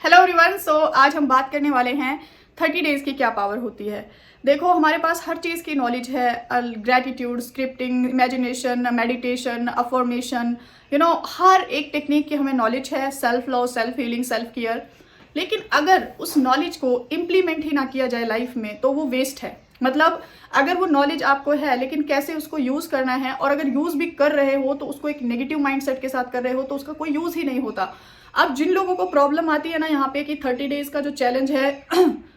Hello everyone. आज हम बात करने वाले हैं 30 डेज की क्या पावर होती है। देखो, हमारे पास हर चीज़ की नॉलेज है, gratitude, scripting, imagination, meditation, affirmation, हर एक टेक्निक की हमें नॉलेज है, self love, self healing, self care. लेकिन अगर उस नॉलेज को इम्प्लीमेंट ही ना किया जाए लाइफ में तो वो वेस्ट है। मतलब अगर वो नॉलेज आपको है लेकिन कैसे उसको यूज़ करना है, और अगर यूज़ भी कर रहे हो तो उसको एक नेगेटिव माइंडसेट के साथ कर रहे हो तो उसका कोई यूज़ ही नहीं होता। अब जिन लोगों को प्रॉब्लम आती है ना यहाँ पे कि 30 डेज का जो चैलेंज है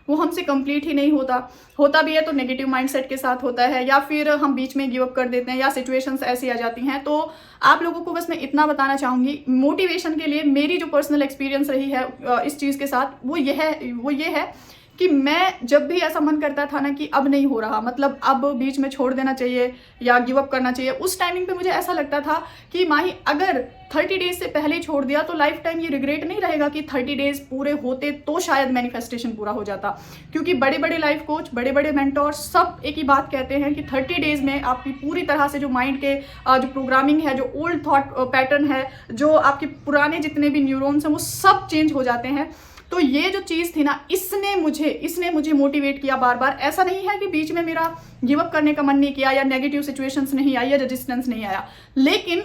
वो हमसे कंप्लीट ही नहीं होता भी है तो नेगेटिव माइंडसेट के साथ होता है, या फिर हम बीच में गिव अप कर देते हैं, या सिचुएशंस ऐसी आ जाती हैं। तो आप लोगों को बस मैं इतना बताना चाहूँगी मोटिवेशन के लिए, मेरी जो पर्सनल एक्सपीरियंस रही है इस चीज़ के साथ वो ये है कि मैं जब भी ऐसा मन करता था ना कि अब नहीं हो रहा, मतलब अब बीच में छोड़ देना चाहिए या गिव अप करना चाहिए, उस टाइमिंग पे मुझे ऐसा लगता था कि माही अगर 30 डेज से पहले छोड़ दिया तो लाइफ टाइम ये रिग्रेट नहीं रहेगा कि 30 डेज पूरे होते तो शायद मैनिफेस्टेशन पूरा हो जाता। क्योंकि बड़े बड़े लाइफ कोच, बड़े बड़े मेंटोर सब एक ही बात कहते हैं कि 30 डेज में आपकी पूरी तरह से जो माइंड के जो प्रोग्रामिंग है, जो ओल्ड थॉट पैटर्न है, जो आपके पुराने जितने भी न्यूरॉन्स हैं वो सब चेंज हो जाते हैं। तो ये जो चीज़ थी ना, इसने मुझे मोटिवेट किया बार बार। ऐसा नहीं है कि बीच में मेरा गिव अप करने का मन नहीं किया या नेगेटिव सिचुएशंस नहीं आई या रेजिस्टेंस नहीं आया, लेकिन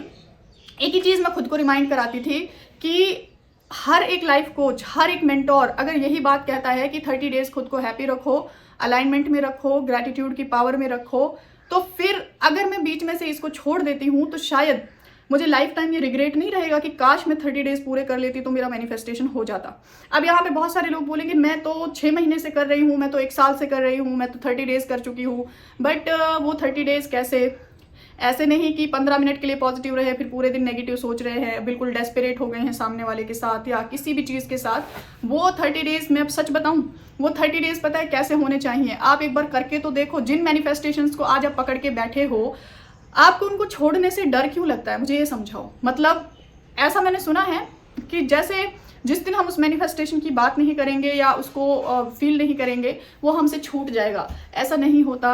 एक ही चीज़ मैं खुद को रिमाइंड कराती थी कि हर एक लाइफ कोच, हर एक मेंटोर अगर यही बात कहता है कि 30 डेज खुद को हैप्पी रखो, अलाइनमेंट में रखो, ग्रैटिट्यूड की पावर में रखो, तो फिर अगर मैं बीच में से इसको छोड़ देती हूँ तो शायद मुझे लाइफ टाइम ये रिग्रेट नहीं रहेगा कि काश मैं 30 डेज पूरे कर लेती तो मेरा मैनिफेस्टेशन हो जाता। अब यहाँ पे बहुत सारे लोग बोलेंगे मैं तो 6 महीने से कर रही हूँ, मैं तो 1 साल से कर रही हूँ, मैं तो 30 डेज कर चुकी हूँ। बट वो 30 डेज कैसे? ऐसे नहीं कि 15 मिनट के लिए पॉजिटिव रहे फिर पूरे दिन नेगेटिव सोच रहे हैं, बिल्कुल डेस्परेट हो गए हैं सामने वाले के साथ या किसी भी चीज़ के साथ। वो 30 डेज मैं अब सच बताऊं, वो 30 डेज पता है कैसे होने चाहिए? आप एक बार करके तो देखो। जिन मैनिफेस्टेशंस को आज आप पकड़ के बैठे हो, आपको उनको छोड़ने से डर क्यों लगता है? मुझे ये समझाओ। मतलब ऐसा मैंने सुना है कि जैसे जिस दिन हम उस मैनिफेस्टेशन की बात नहीं करेंगे या उसको फील नहीं करेंगे वो हमसे छूट जाएगा। ऐसा नहीं होता।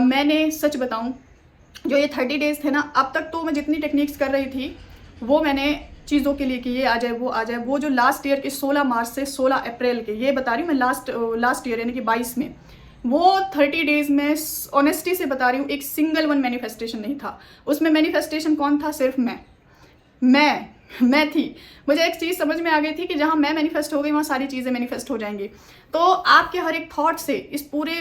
मैंने सच बताऊं, जो ये 30 डेज थे ना, अब तक तो मैं जितनी टेक्निक्स कर रही थी वो मैंने चीज़ों के लिए कि ये आ जाए वो आ जाए। वो जो लास्ट ईयर के 16 मार्च से 16 अप्रैल के, ये बता रही हूँ मैं, लास्ट ईयर यानी कि 22 में, वो 30 डेज में ऑनेस्टी से बता रही हूँ एक सिंगल वन मैनिफेस्टेशन नहीं था। उसमें मैनिफेस्टेशन कौन था? सिर्फ मैं थी। मुझे एक चीज़ समझ में आ गई थी कि जहाँ मैं मैनिफेस्ट हो गई वहाँ सारी चीज़ें मैनिफेस्ट हो जाएंगी। तो आपके हर एक थॉट से इस पूरे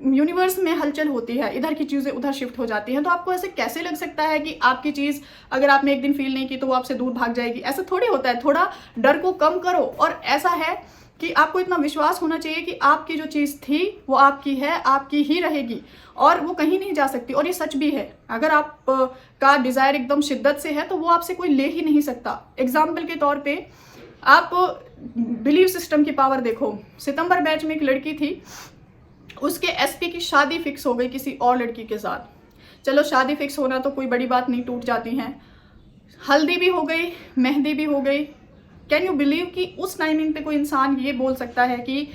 यूनिवर्स में हलचल होती है, इधर की चीज़ें उधर शिफ्ट हो जाती हैं। तो आपको ऐसे कैसे लग सकता है कि आपकी चीज़ अगर आपने एक दिन फील नहीं की तो वो आपसे दूर भाग जाएगी? ऐसा थोड़ी होता है। थोड़ा डर को कम करो, और ऐसा है कि आपको इतना विश्वास होना चाहिए कि आपकी जो चीज़ थी वो आपकी है, आपकी ही रहेगी और वो कहीं नहीं जा सकती। और ये सच भी है, अगर आप का डिज़ायर एकदम शिद्दत से है तो वो आपसे कोई ले ही नहीं सकता। एग्जाम्पल के तौर पे आप बिलीव सिस्टम की पावर देखो। सितंबर बैच में एक लड़की थी, उसके एसपी की शादी फिक्स हो गई किसी और लड़की के साथ। चलो, शादी फिक्स होना तो कोई बड़ी बात नहीं, टूट जाती हैं। हल्दी भी हो गई, मेहंदी भी हो गई। कैन यू बिलीव कि उस टाइमिंग पे कोई इंसान ये बोल सकता है कि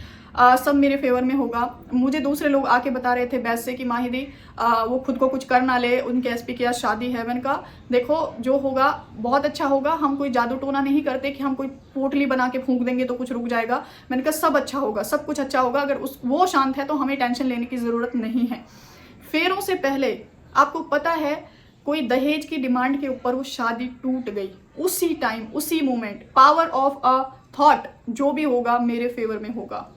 सब मेरे फेवर में होगा? मुझे दूसरे लोग आके बता रहे थे बैच से कि माहिदी वो खुद को कुछ कर ना ले, उनके एसपी के यहाँ शादी है। मैंने कहा देखो, जो होगा बहुत अच्छा होगा, हम कोई जादू टोना नहीं करते कि हम कोई पोटली बना के फूंक देंगे तो कुछ रुक जाएगा। मैंने कहा सब अच्छा होगा, सब कुछ अच्छा होगा। अगर वो शांत है तो हमें टेंशन लेने की ज़रूरत नहीं है। फेरों से पहले आपको पता है कोई दहेज की डिमांड के ऊपर वो शादी टूट गई उसी टाइम, उसी moment. Power of a thought, जो भी होगा मेरे फेवर में होगा।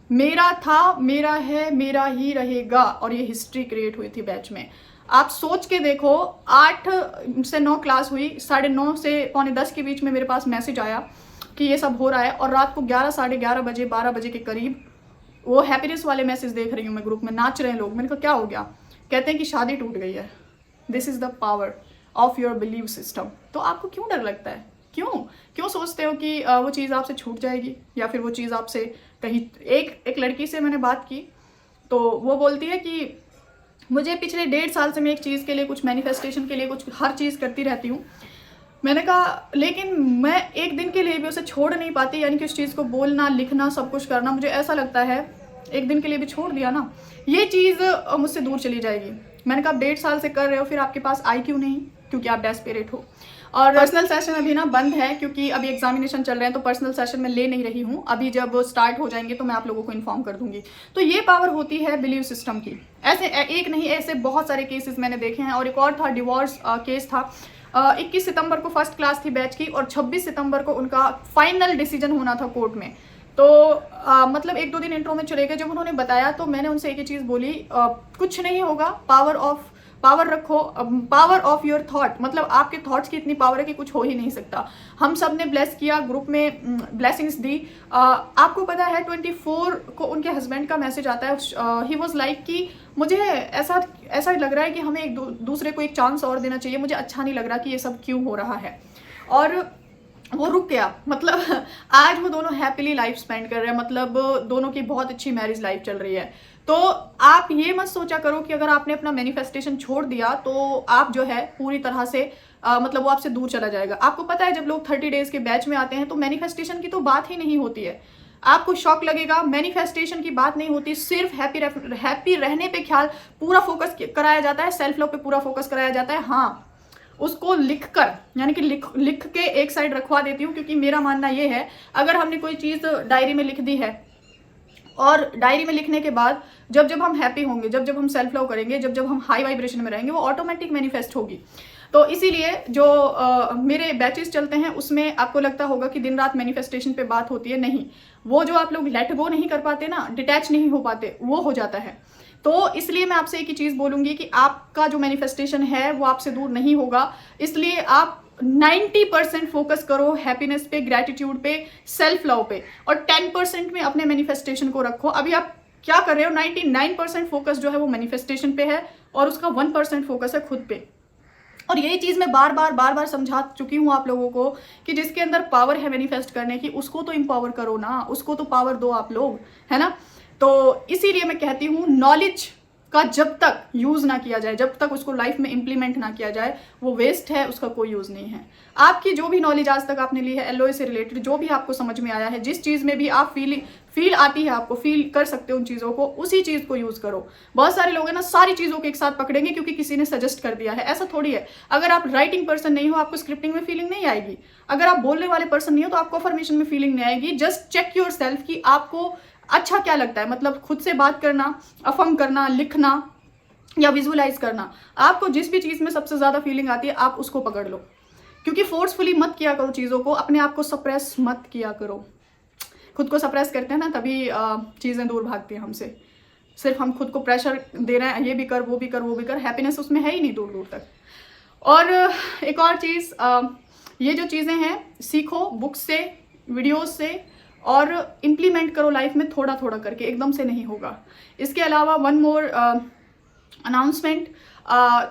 मेरा था, मेरा है, मेरा ही रहेगा। और ये हिस्ट्री क्रिएट हुई थी बैच में। आप सोच के देखो, 8 से 9 क्लास हुई, 9:30 से पौने 10 के बीच में मेरे पास मैसेज आया कि ये सब हो रहा है, और रात को 11, साढ़े 11 बजे, 12 बजे के करीब वो हैप्पीनेस वाले मैसेज देख रही हूँ मैं, ग्रुप में नाच रहे हैं लोग। मैंने कहा क्या हो गया? कहते हैं कि शादी टूट गई है। This is the power of your believe system. तो आपको क्यों डर लगता है? क्यों सोचते हो कि वो चीज़ आपसे छूट जाएगी या फिर वो चीज़ आपसे कहीं? एक लड़की से मैंने बात की तो वो बोलती है कि मुझे पिछले 1.5 साल से मैं एक चीज़ के लिए, कुछ मैनिफेस्टेशन के लिए, कुछ हर चीज़ करती रहती हूँ। मैंने कहा लेकिन मैं एक दिन के लिए भी उसे छोड़ नहीं पाती, यानी कि उस चीज़ को बोलना, लिखना, सब कुछ करना। मुझे ऐसा लगता है एक दिन के लिए भी छोड़ दिया ना, ये चीज़ मुझसे दूर चली जाएगी। मैंने कहा आप 1.5 साल से कर रहे हो, फिर आपके पास आई क्यों नहीं? क्योंकि आप डेस्परेट हो। और पर्सनल सेशन अभी ना बंद है क्योंकि अभी एग्जामिनेशन चल रहे हैं, तो पर्सनल सेशन में ले नहीं रही हूँ। अभी जब स्टार्ट हो जाएंगे तो मैं आप लोगों को इन्फॉर्म कर दूंगी। तो ये पावर होती है बिलीव सिस्टम की। ऐसे एक नहीं, ऐसे बहुत सारे केसेस मैंने देखे हैं। और एक और था, डिवोर्स केस था। 21 सितंबर को फर्स्ट क्लास थी बैच की और 26 सितंबर को उनका फाइनल डिसीजन होना था कोर्ट में। तो मतलब 1-2 दिन इंट्रो में चले गए। जब उन्होंने बताया तो मैंने उनसे एक ही चीज़ बोली, कुछ नहीं होगा, पावर रखो, पावर ऑफ योर थॉट। मतलब आपके थॉट्स की इतनी पावर है कि कुछ हो ही नहीं सकता। हम सब ने ब्लेस किया, ग्रुप में ब्लेसिंग्स दी। आपको पता है 24 को उनके हस्बैंड का मैसेज आता है। ही वॉज लाइक कि मुझे ऐसा लग रहा है कि हमें एक दूसरे को एक चांस और देना चाहिए, मुझे अच्छा नहीं लग रहा कि ये सब क्यों हो रहा है। और वो रुक गया। मतलब आज वो दोनों हैप्पीली लाइफ स्पेंड कर रहे हैं। मतलब दोनों की बहुत अच्छी मैरिज लाइफ चल रही है। तो आप ये मत सोचा करो कि अगर आपने अपना मैनिफेस्टेशन छोड़ दिया तो आप जो है पूरी तरह से मतलब वो आपसे दूर चला जाएगा। आपको पता है जब लोग 30 डेज के बैच में आते हैं तो मैनिफेस्टेशन की तो बात ही नहीं होती है। आपको शॉक लगेगा, मैनिफेस्टेशन की बात नहीं होती, सिर्फ हैप्पी रहने पे ख्याल पूरा फोकस कराया जाता है, सेल्फ लव पे पूरा फोकस कराया जाता है। हाँ, उसको लिख कर, यानी कि लिख के एक साइड रखवा देती हूँ, क्योंकि मेरा मानना ये है अगर हमने कोई चीज़ डायरी में लिख दी है और डायरी में लिखने के बाद जब हम हैप्पी होंगे, जब हम सेल्फ लव करेंगे, जब हम हाई वाइब्रेशन में रहेंगे, वो ऑटोमेटिक मैनिफेस्ट होगी। तो इसीलिए जो मेरे बैचेस चलते हैं उसमें आपको लगता होगा कि दिन रात मैनिफेस्टेशन पे बात होती है। नहीं, वो जो आप लोग लेट गो नहीं कर पाते ना, डिटैच नहीं हो पाते, वो हो जाता है। तो इसलिए मैं आपसे एक ही चीज़ बोलूँगी कि आपका जो मैनिफेस्टेशन है वो आपसे दूर नहीं होगा। इसलिए आप 90% फोकस करो हैप्पीनेस पे, ग्रैटिट्यूड पे, सेल्फ लव पे, और 10% में अपने मैनिफेस्टेशन को रखो। अभी आप क्या कर रहे हो, 99% फोकस जो है वो मैनिफेस्टेशन पे है और उसका 1% फोकस है खुद पे। और यही चीज़ मैं बार बार समझा चुकी हूँ आप लोगों को कि जिसके अंदर पावर है मैनिफेस्ट करने की, उसको तो एम्पावर करो ना, उसको तो पावर दो आप लोग, है ना। तो इसीलिए मैं कहती हूँ नॉलेज का जब तक यूज़ ना किया जाए, जब तक उसको लाइफ में इंप्लीमेंट ना किया जाए, वो वेस्ट है, उसका कोई यूज़ नहीं है। आपकी जो भी नॉलेज आज तक आपने ली है एलओए से रिलेटेड, जो भी आपको समझ में आया है, जिस चीज़ में भी आप फील आती है, आपको फील कर सकते हो उन चीज़ों को, उसी चीज़ को यूज़ करो। बहुत सारे लोग हैं ना सारी चीज़ों को एक साथ पकड़ेंगे क्योंकि किसी ने सजेस्ट कर दिया है। ऐसा थोड़ी है। अगर आप राइटिंग पर्सन नहीं हो, आपको स्क्रिप्टिंग में फीलिंग नहीं आएगी। अगर आप बोलने वाले पर्सन नहीं हो तो आपको अफर्मेशन में फीलिंग नहीं आएगी। जस्ट चेक योर सेल्फ कि आपको अच्छा क्या लगता है। मतलब खुद से बात करना, अफर्म करना, लिखना या विजुअलाइज करना, आपको जिस भी चीज़ में सबसे ज़्यादा फीलिंग आती है आप उसको पकड़ लो। क्योंकि फोर्सफुली मत किया करो चीज़ों को, अपने आप को सप्रेस मत किया करो। खुद को सप्रेस करते हैं ना तभी चीज़ें दूर भागती हैं हमसे। सिर्फ हम खुद को प्रेशर दे रहे हैं, ये भी कर, वो भी कर, वो भी कर, हैप्पीनेस उसमें है ही नहीं दूर दूर तक। और एक और चीज़, ये जो चीज़ें हैं सीखो बुक से, वीडियोस से, और इम्प्लीमेंट करो लाइफ में थोड़ा थोड़ा करके, एकदम से नहीं होगा। इसके अलावा वन मोर अनाउंसमेंट,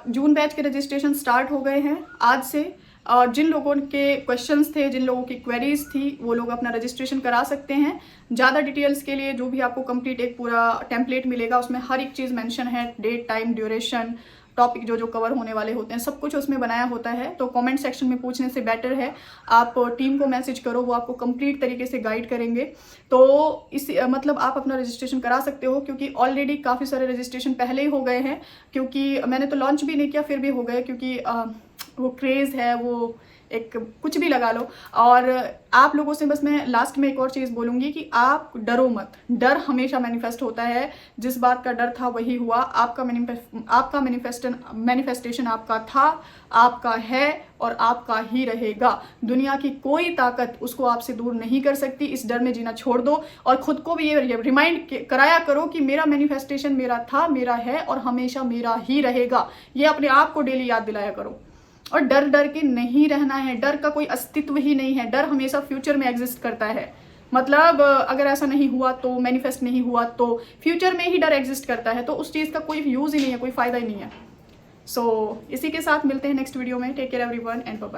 जून बैच के रजिस्ट्रेशन स्टार्ट हो गए हैं आज से। और जिन लोगों के क्वेश्चंस थे, जिन लोगों की क्वेरीज थी, वो लोग अपना रजिस्ट्रेशन करा सकते हैं। ज़्यादा डिटेल्स के लिए जो भी आपको कंप्लीट एक पूरा टेम्पलेट मिलेगा, उसमें हर एक चीज़ मेंशन है, डेट, टाइम, ड्यूरेशन, टॉपिक जो कवर होने वाले होते हैं, सब कुछ उसमें बनाया होता है। तो कमेंट सेक्शन में पूछने से बेटर है आप टीम को मैसेज करो, वो आपको कंप्लीट तरीके से गाइड करेंगे। तो इस मतलब आप अपना रजिस्ट्रेशन करा सकते हो, क्योंकि ऑलरेडी काफ़ी सारे रजिस्ट्रेशन पहले ही हो गए हैं। क्योंकि मैंने तो लॉन्च भी नहीं किया फिर भी हो गए, क्योंकि वो क्रेज़ है, वो एक कुछ भी लगा लो। और आप लोगों से बस मैं लास्ट में एक और चीज़ बोलूँगी कि आप डरो मत। डर हमेशा मैनिफेस्ट होता है, जिस बात का डर था वही हुआ। आपका मैनिफेस्टेशन आपका था, आपका है और आपका ही रहेगा। दुनिया की कोई ताकत उसको आपसे दूर नहीं कर सकती। इस डर में जीना छोड़ दो और खुद को भी ये रिमाइंड कराया करो कि मेरा मैनिफेस्टेशन मेरा था, मेरा है और हमेशा मेरा ही रहेगा। ये अपने आप को डेली याद दिलाया करो। और डर के नहीं रहना है। डर का कोई अस्तित्व ही नहीं है। डर हमेशा फ्यूचर में एग्जिस्ट करता है। मतलब अगर ऐसा नहीं हुआ तो, मैनिफेस्ट नहीं हुआ तो, फ्यूचर में ही डर एग्जिस्ट करता है। तो उस चीज़ का कोई यूज़ ही नहीं है, कोई फ़ायदा ही नहीं है। सो इसी के साथ मिलते हैं नेक्स्ट वीडियो में। Take care everyone and bye bye.